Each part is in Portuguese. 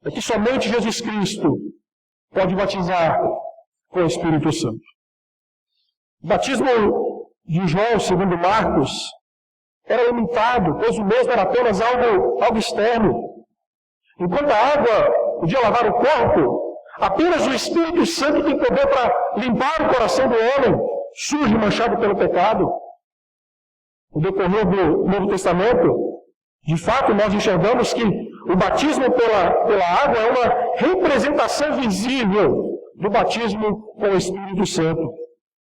é que somente Jesus Cristo pode batizar com o Espírito Santo. O batismo de João, segundo Marcos, era limitado, pois o mesmo era apenas algo externo. Enquanto a água podia lavar o corpo, apenas o Espírito Santo tem poder para limpar o coração do homem, sujo e manchado pelo pecado. No decorrer do Novo Testamento, de fato, nós enxergamos que o batismo pela água é uma representação visível do batismo com o Espírito Santo.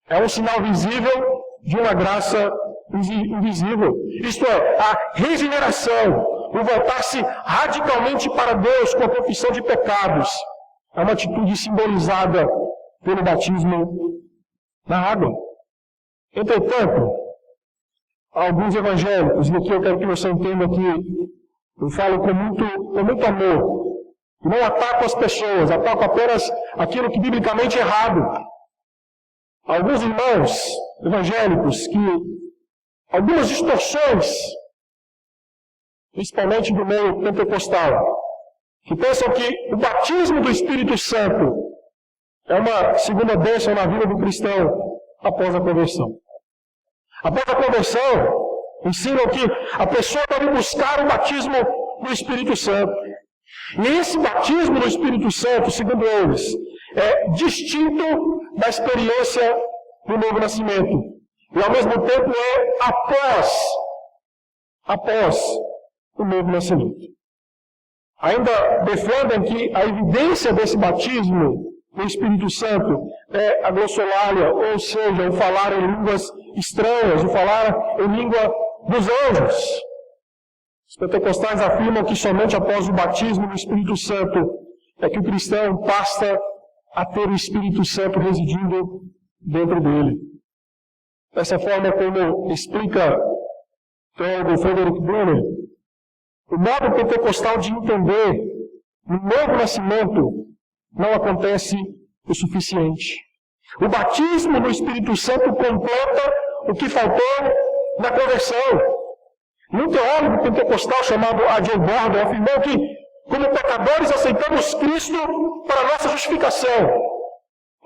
É um sinal visível de uma graça invisível. Isto é, a regeneração, o voltar-se radicalmente para Deus com a confissão de pecados, é uma atitude simbolizada pelo batismo na água. Entretanto, alguns evangélicos, e aqui eu quero que você entenda que eu falo com muito amor, não ataco as pessoas, ataco apenas aquilo que biblicamente é errado. Alguns irmãos evangélicos que algumas distorções, principalmente do meio pentecostal, que pensam que o batismo do Espírito Santo é uma segunda bênção na vida do cristão após a conversão. Após a conversão, ensinam que a pessoa deve buscar o batismo do Espírito Santo. E esse batismo do Espírito Santo, segundo eles, é distinto da experiência do novo nascimento. E ao mesmo tempo é após o novo nascimento. Ainda defendem que a evidência desse batismo do Espírito Santo é a glossolalia, ou seja, o falar em línguas estranhas, o falar em língua dos anjos. Os pentecostais afirmam que somente após o batismo do Espírito Santo é que o cristão passa a ter o Espírito Santo residindo dentro dele. Dessa forma, como explica o teólogo Frederick Bruner, o modo pentecostal de entender o novo nascimento não acontece o suficiente. O batismo do Espírito Santo completa o que faltou na conversão. Um teólogo pentecostal chamado A.J. Gordon afirmou que, como pecadores, aceitamos Cristo para a nossa justificação,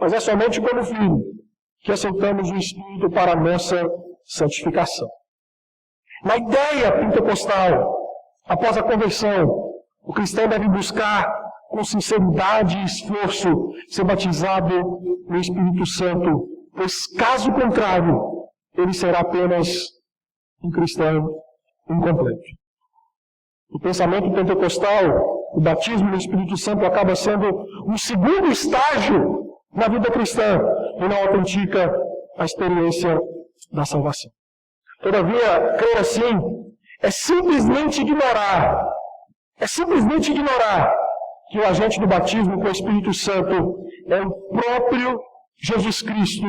mas é somente como filho que aceitamos o Espírito para a nossa santificação. Na ideia pentecostal, após a conversão, o cristão deve buscar com sinceridade e esforço ser batizado no Espírito Santo, pois caso contrário, ele será apenas um cristão incompleto. O pensamento pentecostal, o batismo no Espírito Santo acaba sendo um segundo estágio na vida cristã e não autentica a experiência da salvação. Todavia, crer assim é simplesmente ignorar que o agente do batismo com o Espírito Santo é o próprio Jesus Cristo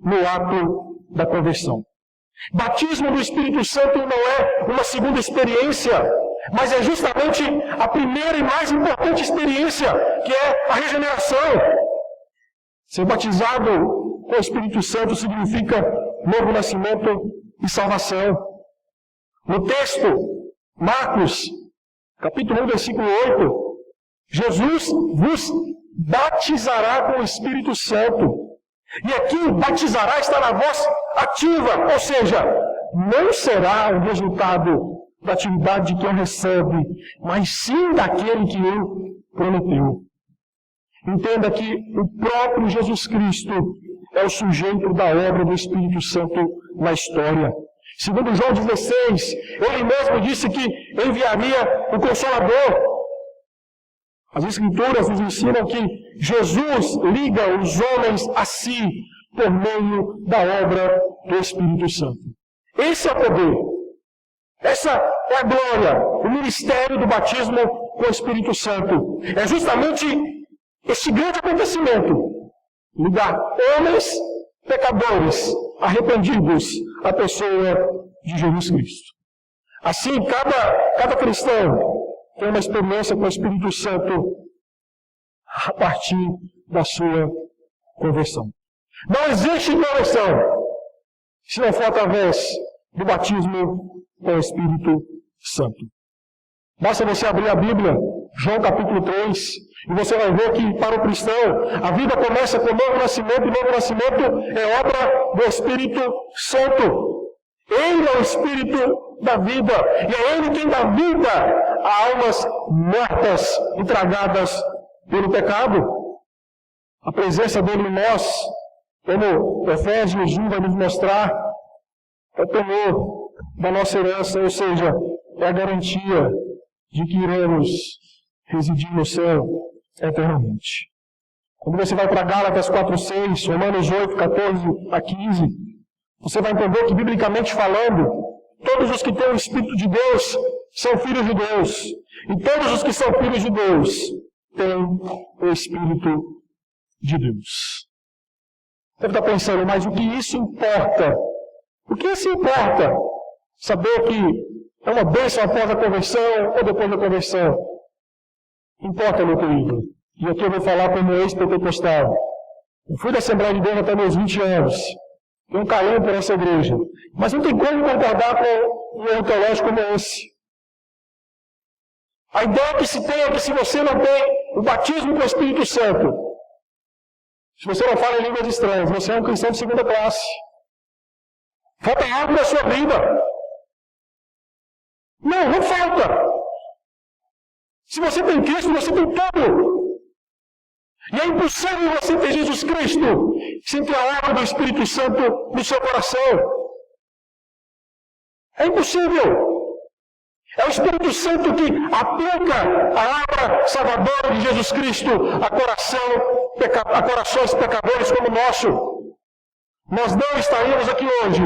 no ato da conversão. Batismo do Espírito Santo não é uma segunda experiência, mas é justamente a primeira e mais importante experiência, que é a regeneração. Ser batizado com o Espírito Santo significa novo nascimento e salvação. No texto, Marcos, capítulo 1, versículo 8, Jesus vos batizará com o Espírito Santo. E aqui, batizará está na voz ativa, ou seja, não será o resultado da atividade de quem recebe, mas sim daquele que ele prometeu. Entenda que o próprio Jesus Cristo é o sujeito da obra do Espírito Santo na história. Segundo João 16, ele mesmo disse que enviaria o Consolador. As Escrituras nos ensinam que Jesus liga os homens a si por meio da obra do Espírito Santo. Esse é o poder. Essa é a glória, o ministério do batismo com o Espírito Santo. É justamente este grande acontecimento. Ligar homens pecadores arrependidos à pessoa de Jesus Cristo. Assim, cada cristão tem uma experiência com o Espírito Santo a partir da sua conversão. Não existe conversão se não for através do batismo com o Espírito Santo. Basta você abrir a Bíblia, João capítulo 3, e você vai ver que para o cristão, a vida começa com o novo nascimento, e o novo nascimento é obra do Espírito Santo. Ele é o Espírito da vida, e é Ele quem dá vida a almas mortas e tragadas pelo pecado. A presença dele em nós, como Efésios 1 vai nos mostrar, é o temor da nossa herança, ou seja, é a garantia de que iremos residir no céu eternamente. Quando você vai para Gálatas 4:6, Romanos 8, 14 a 15, você vai entender que, biblicamente falando, todos os que têm o Espírito de Deus são filhos de Deus. E todos os que são filhos de Deus têm o Espírito de Deus. Deve estar pensando, mas o que isso importa? O que isso importa? Saber que é uma bênção após a conversão ou depois da conversão? Importa, meu querido. E aqui eu vou falar como ex-pentecostal. Eu fui da Assembleia de Deus até meus 20 anos. Tenho um carinho por essa igreja. Mas não tem como concordar com um erro teológico como esse. A ideia que se tem é que se você não tem o batismo com o Espírito Santo, se você não fala em línguas estranhas, você é um cristão de segunda classe. Falta algo na sua vida. Não falta. Se você tem Cristo, você tem tudo. E é impossível você ter Jesus Cristo sem ter a obra do Espírito Santo no seu coração. É impossível. É o Espírito Santo que aplica a obra salvadora de Jesus Cristo a corações pecadores como o nosso. Nós não estaríamos aqui hoje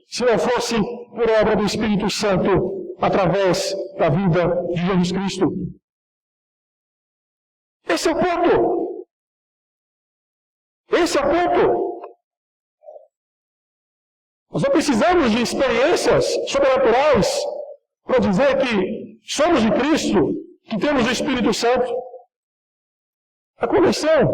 se não fosse por obra do Espírito Santo através da vida de Jesus Cristo. Esse é o ponto. Esse é o ponto. Nós não precisamos de experiências sobrenaturais para dizer que somos de Cristo, que temos o Espírito Santo. A conversão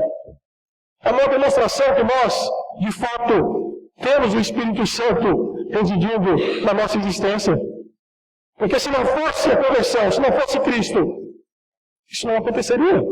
é uma demonstração que nós, de fato, temos o Espírito Santo residindo na nossa existência. Porque se não fosse a conversão, se não fosse Cristo, isso não aconteceria.